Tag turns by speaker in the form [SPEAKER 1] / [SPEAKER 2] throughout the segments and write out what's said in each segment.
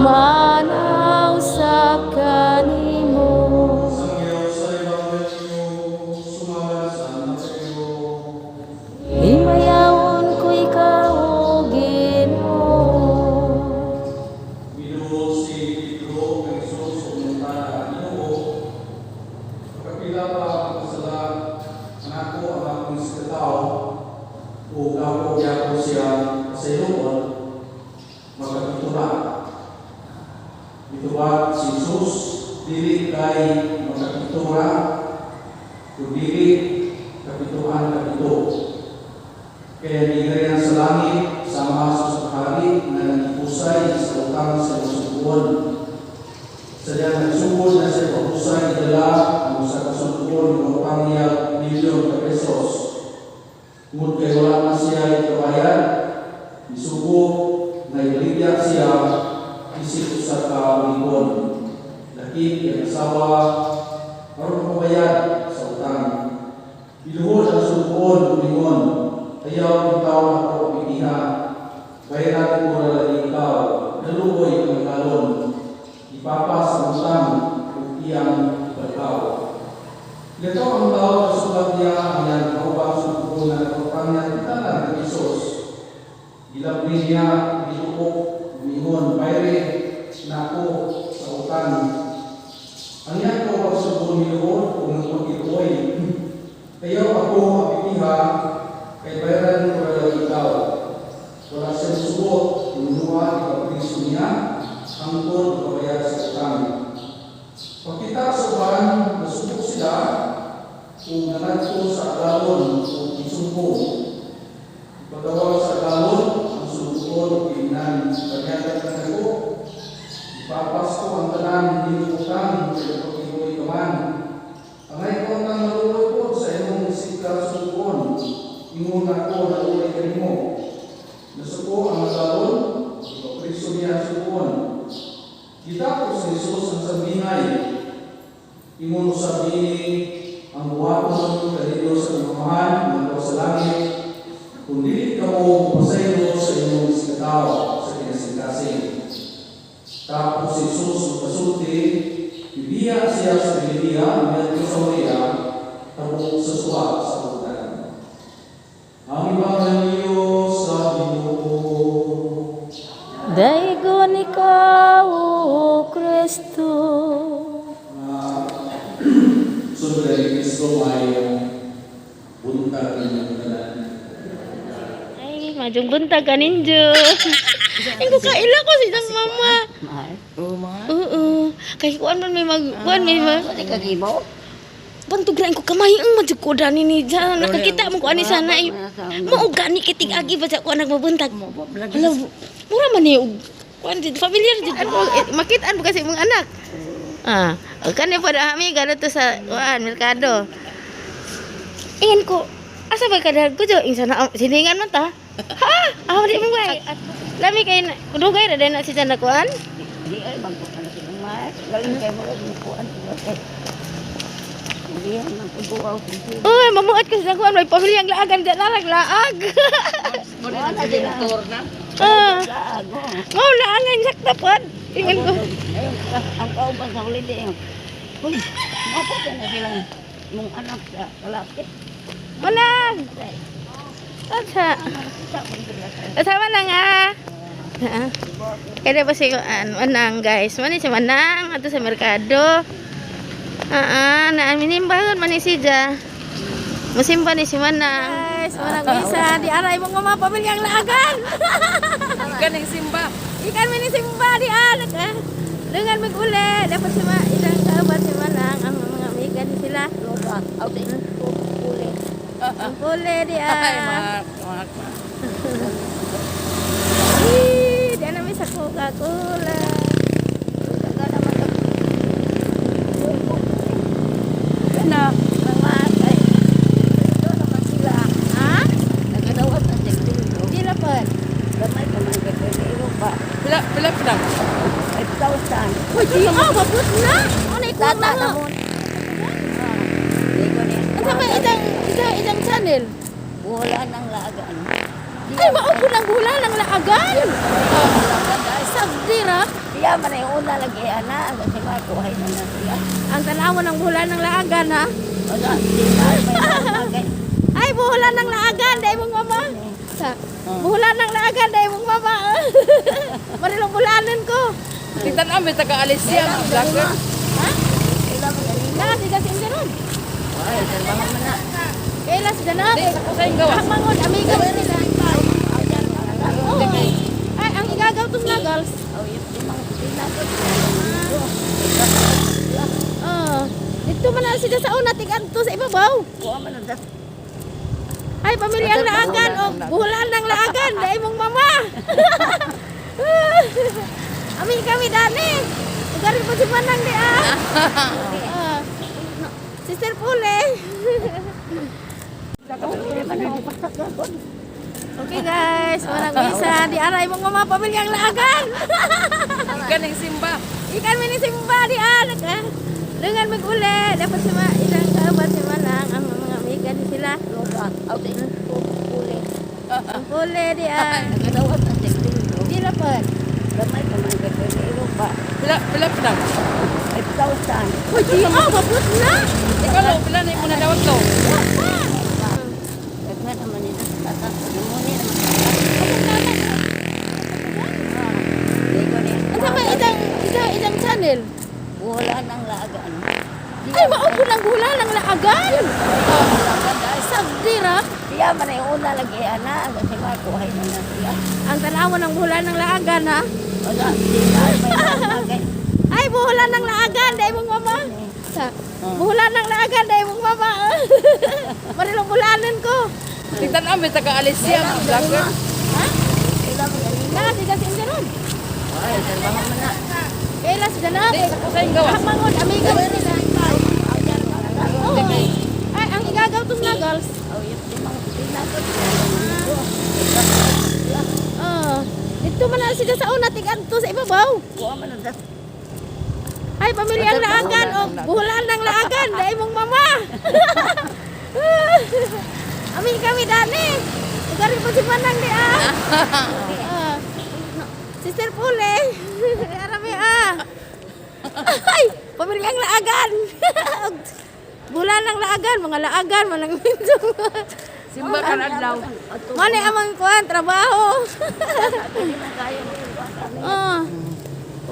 [SPEAKER 1] Manaw sa kanimo. Himayawon ko ikaw, O Ginoo.
[SPEAKER 2] Ituat si Jesus dili kay magkapitura kundi kapituan kapito. Kaya nigarian sa langit sama sa hari na nagpusay sa utang sa subuan. Sadya nagsugod na sa pagpusay dala ang sa kasubuan ng utang niya milyon na pesos. Ngunit kay wala na siya ikabayan, isugod na iligya siya isip sa kaulipon. Lakip ang asawa karon mabayad sa utang. Biluhod ang subuon lingon. Ayaw ikaw ako piniha. Bayaran ko na lang ikaw. Naluboy ang kalon. Ipapas ang utang kung iyang ipagaw. Ito ang tao na sulat niya ang kaubang subuon na utang niya itanan ng Isos. Ilabli niya biluhok mingon bayre na ako sa utang. Ang yan ko ang subong niluon kung pag-ituoy. Ayaw ako mapitiha kay bayaran ko na lang ikaw. Wala siyang subot, inunuha, ipagpriso niya, hangtod kabayad sa utang. Pagkita sa uban, nasubok sila kung nanagpo sa agalon o isumpong. Ipagawal sa agalon, ang subuon, pinan, pagyagat ng ako. Ipapas ko ang tanan, hindi utang, kaya pag-iboy kaman. Ang ay ko ang naluloy po sa iyong sikap subuon. Ingon ako na ulay kanimo. Nasuko ang agalon, ipapriso niya ang subuon. Kita ko sa Jesus ang sabingay. Ingon sabihin ang buhaton kanino sa mamahan ng daw sa langit. Kung dili ka mo pasaylo sa inyong sikataw sa kinasingkasing. Tapos si Jesus magpasulti, ibiya siya sa Galilea, medyo sa Maria, tabok sa suwa sa butan. Ang Ebanghelyo sa Ginoo.
[SPEAKER 1] Daigon ikaw, O Kristo.
[SPEAKER 2] Sunod dari Kristo ay buntag ninyong tanan.
[SPEAKER 1] Ay, majong buntag ka ninyo. Ay, ko kaila ko si isang mama. Oo. Kaya kuan man may kuan may
[SPEAKER 3] Hindi ka gibo?
[SPEAKER 1] pantugrain ko kamay ang majud ko dani ni dyan. Nakakita mo ko ani sana ay maugani kitig agi ba sa kuan nagmabuntag. Hala, mura man ni kuan din familiar jud makitaan mo kasi mong anak. Kani pa dami gano to sa kuan merkado. Ingan ko asa ba kadal ko jo insana siningan man ta. Ha? Di mo bay. Lami kay dugay ra na si jana kuan.
[SPEAKER 3] Di ay bangko na si Mas. Galing kay mo kuan. Hindi man pagbuaw si.
[SPEAKER 1] Uy, mamuot ko sa kuan may pamilyang laagan dyan laag.
[SPEAKER 3] Mo na din tour na.
[SPEAKER 1] Mau laangan sakta pod. Ingan ko.
[SPEAKER 3] Ayun, ang kauban sa holiday. Uy, mapo na silang mong anak sa kalapit.
[SPEAKER 1] Manang. Asa? Sama na nga. Kaya ba si Manang guys? Mani si Manang ato sa merkado. Minimbangon man ni siya. Musimba ni si Manang. Guys, Manang bisa di aray mong mga pamilyang laagan.
[SPEAKER 4] Ikan yang simba.
[SPEAKER 1] Ikan mini simba di anak dengan mengule dapat sama ilang kabar si Manang ang mga amiga di sila.
[SPEAKER 3] Out din. Uli.
[SPEAKER 1] Ang pule dia.
[SPEAKER 4] Ay, mak.
[SPEAKER 1] Dia namin sa Coca-Cola.
[SPEAKER 3] Na, mamatay. Ito naman sila.
[SPEAKER 1] Ha?
[SPEAKER 3] Nagkadawat ang teknilo.
[SPEAKER 1] Di lapan.
[SPEAKER 3] Gamay ka man kay pa.
[SPEAKER 4] Pila.
[SPEAKER 3] 5,000.
[SPEAKER 1] Uy, di mabot na. Ano ikot
[SPEAKER 3] Tata
[SPEAKER 1] na
[SPEAKER 3] na
[SPEAKER 1] mo?
[SPEAKER 3] mo.
[SPEAKER 1] ilang channel?
[SPEAKER 3] Wala nang lagan.
[SPEAKER 1] Ay, maupo ng bulan ng laagan. Sabdira.
[SPEAKER 3] Siya man ay una lagi ana. Kasi makuhay na na siya.
[SPEAKER 1] Ang tanawan ng bulan ng laagan, ha?
[SPEAKER 3] Wala, hindi na may lagay.
[SPEAKER 1] Ay, bulan ng laagan, dahil mong mama. Sa, bulan ng laagan, dahil mong mama. Marilong bulanan ko.
[SPEAKER 4] Tingnan namin, taga-alis siya. Ang vlogger.
[SPEAKER 1] Ha?
[SPEAKER 3] Sila man ganina.
[SPEAKER 1] Nakasi kasi hindi ron.
[SPEAKER 3] Ay, dalawang man na.
[SPEAKER 1] Kailas ganap.
[SPEAKER 4] Hindi, ako sa yung gawas.
[SPEAKER 1] Ang mangod, amiga mo nila. Oo. Ay, ang igagaw tong nagals.
[SPEAKER 3] Oh, yung mga pinakot.
[SPEAKER 1] Dito man na sila sa una, tigan to sa ibabaw.
[SPEAKER 3] Kuha man na.
[SPEAKER 1] Ay, pamilyang laagan, o bulan ng laagan, dahil mong mama. Amin kami dani. Ugarin po si Manang di Sister Pule. Okay guys, manang bisa di aray mong mama pamilyang laagan.
[SPEAKER 4] Ganing simba.
[SPEAKER 1] Ikan mini simba di anak dengan mag-uli, dapat sama ilang kawan si Manang ang mga amiga di sila.
[SPEAKER 3] Out in puli.
[SPEAKER 1] Ang Pule di
[SPEAKER 3] Nagdawat na tingin.
[SPEAKER 1] Di dapat.
[SPEAKER 3] Gamay pa man gagawin pa.
[SPEAKER 4] Pila na.
[SPEAKER 3] Ay, 1,000.
[SPEAKER 1] Uy, di mabot na.
[SPEAKER 4] Ikaw lang, pila na yung muna dawat to.
[SPEAKER 3] Daghan naman nila. Tatak. Namuni naman.
[SPEAKER 1] Ang sama idang channel.
[SPEAKER 3] Wala nang lagan.
[SPEAKER 1] Ay, maupo ng bulan ng laagan. Sabdira.
[SPEAKER 3] Siya man ay una lagi ana. Kasi makuhay na na siya.
[SPEAKER 1] Ang tanawan ng bulan ng laagan, ha?
[SPEAKER 3] Wala, hindi na may lagay.
[SPEAKER 1] Ay, bulan ng laagan, dahil mong mama. Sa, bulan ng laagan, dahil mong mama. Marilong bulanan ko.
[SPEAKER 4] Tingnan namin, taga-alis siya. Ang vlogger.
[SPEAKER 1] Ha?
[SPEAKER 3] Sila man ganina.
[SPEAKER 1] Nakasi kasi hindi ron.
[SPEAKER 3] Ay, dalawang man na.
[SPEAKER 1] Kailas ganap.
[SPEAKER 4] Hindi, ako sa yung gawas.
[SPEAKER 1] Ang mangod, amiga mo nila. Oo. Ay, ang igagaw tong nagals.
[SPEAKER 3] Oh, yung mga pinakot.
[SPEAKER 1] Dito man na sila sa una, tigan to sa ibabaw.
[SPEAKER 3] Kuha man na.
[SPEAKER 1] Ay, pamilyang laagan, o bulan ng laagan, dahil mong mama. Amin kami dani. Ugarin po si Manang di Sister Pule. Arami Ay, pamilyang laagan. Bulan ng laagan, mga laagan, manang minsan.
[SPEAKER 4] Simba ka na daw.
[SPEAKER 1] Mani amang kuan, trabaho.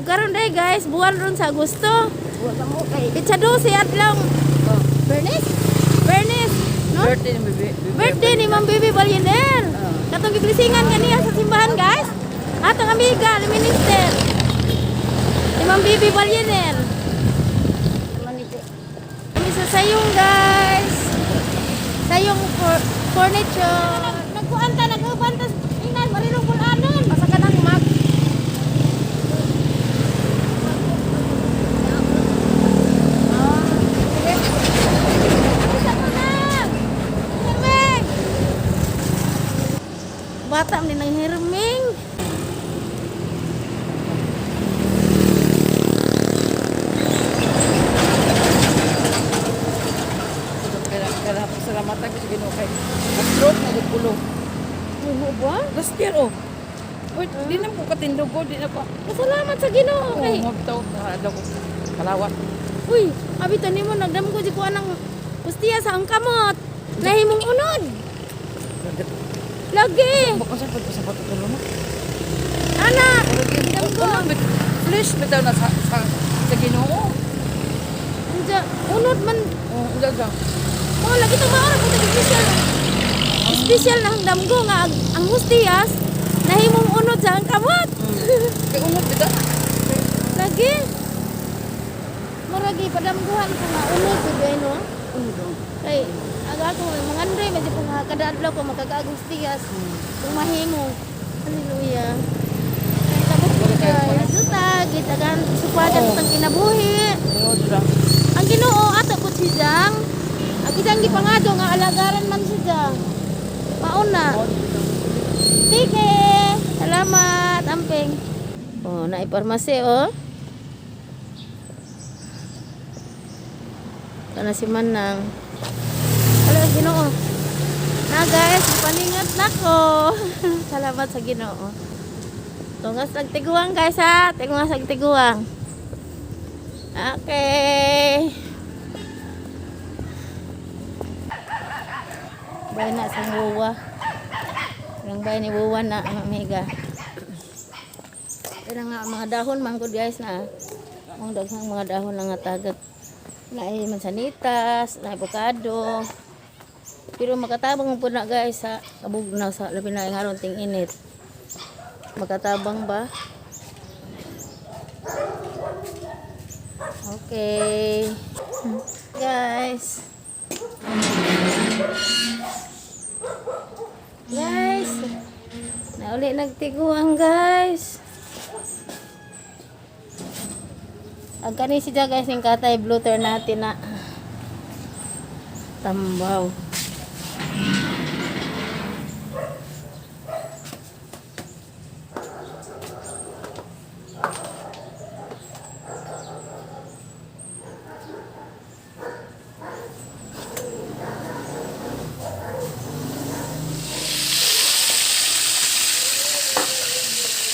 [SPEAKER 1] Ugaron day guys, buwan ron sa Agosto.
[SPEAKER 3] Wala mo kay.
[SPEAKER 1] Itsa 12 at lang. Bernice? Bernice, no?
[SPEAKER 4] Birthday ni Bibi.
[SPEAKER 1] Birthday ni Ma'am Bibi Balyener. Katong giblisingan kaniya sa simbahan, guys. Atong amiga, ni Minister. Ni Ma'am Bibi Balyener. Kami sa sayong, guys. Sayong furniture. Nagkuanta, nagkubanta. Ingnan, marilong bulanon. Masaka ng mag. Bata ni nang hirming.
[SPEAKER 4] Kaya salamat tayo sa Ginoo kay. Nag-stroke na gulo.
[SPEAKER 1] Uho ba?
[SPEAKER 4] Last year oh. Uy, di na po katindog ko, di na pa.
[SPEAKER 1] Pasalamat sa Ginoo
[SPEAKER 4] Oo,
[SPEAKER 1] kay.
[SPEAKER 4] mabitaw na daw ko. Kalawat.
[SPEAKER 1] Uy, abitan nimo nagdam ko di ko anang pustiya sa ang kamot. Nahimong unod. Lagi.
[SPEAKER 4] Baka sa pagkasapat ko mo.
[SPEAKER 1] Anak, dam ko.
[SPEAKER 4] Flesh bitaw na sa Ginoo.
[SPEAKER 1] Anja, unod man.
[SPEAKER 4] Oh, udaga.
[SPEAKER 1] Oh, lagi to maara ko tagi special. Special na hangdam ko nga ang hustiyas nahimong unod sa ang kamot.
[SPEAKER 4] Kay unod bita.
[SPEAKER 1] Lagi. Maragi padamguhan ko nga unod gud no. Kay aga ko mga andre medyo ko nga kada adlaw ko makagagustias. Kung mahimo. Hallelujah. Kay tabot ko kay suta gitagan supadan tang kinabuhi.
[SPEAKER 4] Ayod ra.
[SPEAKER 1] Ang Ginoo ato pud si Jang. Ang kitang gipangado nga alagaran man si Jang. Mauna. Sige. Salamat, amping. Oh, naiparmasi oh. Kana si Manang. Alo, Ginoo. Na guys, paningat na ko. Salamat sa Ginoo. Tungas nagtiguang guys ha. Tungas nagtiguang. Okay. Bay na sa buwa. Ang bay ni buwa na ang amiga. Kaya nga mga dahon manggod guys na. Mga daghang mga dahon lang nga tagat. Na mansanitas, na avocado. Pero makatabang po na guys sa kabog na sa labi na haron ting init. Makatabang ba? Okay. Guys. Guys. Na uli nagtiguang guys. Ang kani siya guys yung katay bluter natin na tambaw.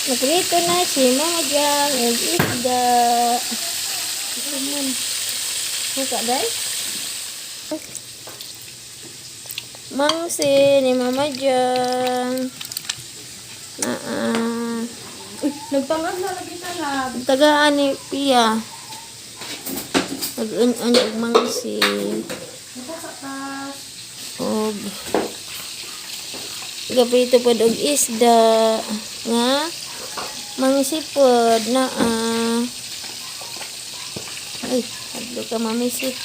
[SPEAKER 1] Nagrito na si Mama Jang and isda. Ito buka guys. Mangsi ni Mama Jang.
[SPEAKER 3] Nagpangan na lagi talab.
[SPEAKER 1] Tagaan ni Pia. Nag-anyag mangsi. Og gapito pod og isda nga mangisipod na ay adto ka mamisip.